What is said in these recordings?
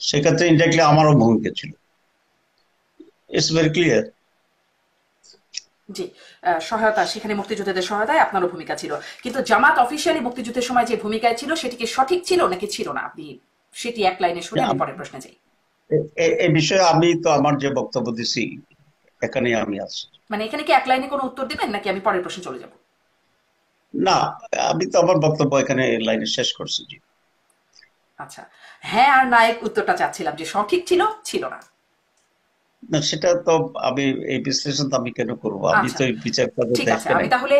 সেক্ষেত্রে ইনডাইরেক্টলি আমারও ভূমিকা ছিল। It's very clear. জি, সহায়তা, সেখানে মুক্তিযোদ্ধাদের সহায়তায় আপনারও ভূমিকা ছিল। কিন্তু জামাত অফিসিয়ালি মুক্তিযুদ্ধের সময় যে ভূমিকায় ছিল সেটি কি সঠিক ছিল নাকি ছিল না? আপনি সেটি এক লাইনে শুনে আমি পরের প্রশ্নে যাই। এই বিষয়ে আমি তো আমার যে বক্তব্য দিছি এখানেই আমি আছি। মানে এখানে কি এক লাইনে কোনো উত্তর দিবেন নাকি আমি পরের প্রশ্নে চলে যাব? না, আমি তো আমার বক্তব্য এখানে লাইনে শেষ করছি জি। আচ্ছা, হ্যাঁ আর নায়ক উত্তরটা চাচ্ছিলাম যে সঠিক ছিল, ছিল না। না, সেটা তো আমি এই বিশ্লেষণ তো আমি কেন করবো, আমি আচ্ছা, তো এই বিচার করার ঠিক আছে। দায়িত্বে আমি নাই। তাহলে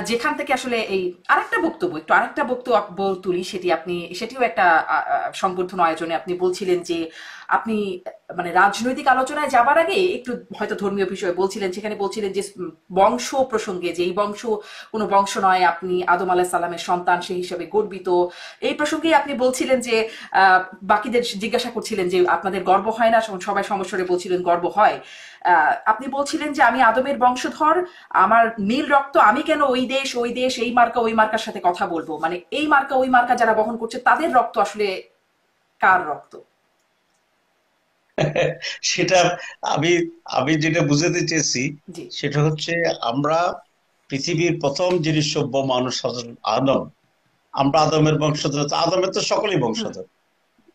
যেখান থেকে আসলে এই আরেকটা বক্তব্য তুলি, সেটিও একটা সংবর্ধনা আয়োজনে আপনি বলছিলেন যে আপনি মানে রাজনৈতিক আলোচনায় যাবার আগে একটু হয়তো ধর্মীয় বিষয়ে বলছিলেন, সেখানে বলছিলেন যে বংশ প্রসঙ্গে, যে এই বংশ কোনো বংশ নয়, আপনি আদম আলাহিস সালামের সন্তান সেই হিসেবে গর্বিত। এই প্রসঙ্গেই আপনি বলছিলেন যে বাকিদের জিজ্ঞাসা করছিলেন যে আপনাদের গর্ব হয় না, সবাই সমস্বরে বলছিলেন গর্ব হয়। আপনি বলছিলেন যে আমি আদমের বংশধর, আমার নীল রক্ত, আমি কেন ওই দেশ এই মার্কা ওই মার্কার সাথে কথা বলবো? মানে এই মার্কা ওই মার্কা যারা বহন করছে তাদের রক্ত আসলে কার রক্ত? সেটা আমি আমি যেটা বুঝাতে চেয়েছি জি। সেটা হচ্ছে, আমরা পৃথিবীর প্রথম যিনি সভ্য মানুষ হযরত আদম, আমরা আদমের বংশধর, তো আদমের তো সকলেই হুম। বংশধর।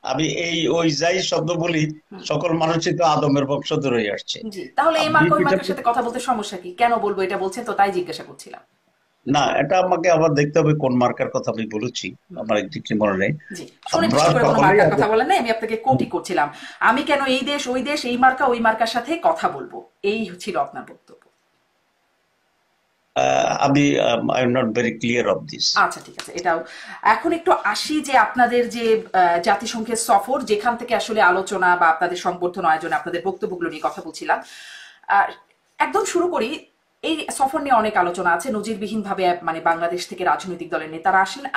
আমি এই ওই যাই শব্দ বলি, হুম। সকল মানুষই তো আদমের বংশধর হয়ে আসছে। জি, তাহলে এই আমি মার্কা ওই যেটা, মার্কার সাথে কথা বলতে সমস্যা কি? কেন বলবো এটা বলছেন তো, তাই জিজ্ঞাসা করছিলাম। না, এটা আমাকে আবার দেখতে হবে কোন মার্কার কথা আমি বলেছি, হুম। আমার একদিকে মনে নেই। জি, আমরা সুনির্দিষ্ট করে কোনো সকলেই মার্কার কথা আদম। বলেন নাই, আমি আপনাকে কোটই করছিলাম। আমি কেন এই দেশ ওই দেশ এই মার্কা ওই মার্কার সাথে কথা বলবো, এই ছিল আপনার বক্তব্য। আমি I am not very clear of this. আচ্ছা, ঠিক আছে, এটাও। এখন একটু আসি যে আপনাদের যে জাতিসংঘের সফর, যেখান থেকে আসলে আলোচনা বা আপনাদের সংবর্ধনা আয়োজনে আপনাদের বক্তব্যগুলো নিয়ে কথা বলছিলাম। আহ, একদম শুরু করি। এই সফর নিয়ে অনেক আলোচনা আছে, নজিরবিহীন ভাবে মানে বাংলাদেশ থেকে রাজনৈতিক দলের নেতারা আসেন।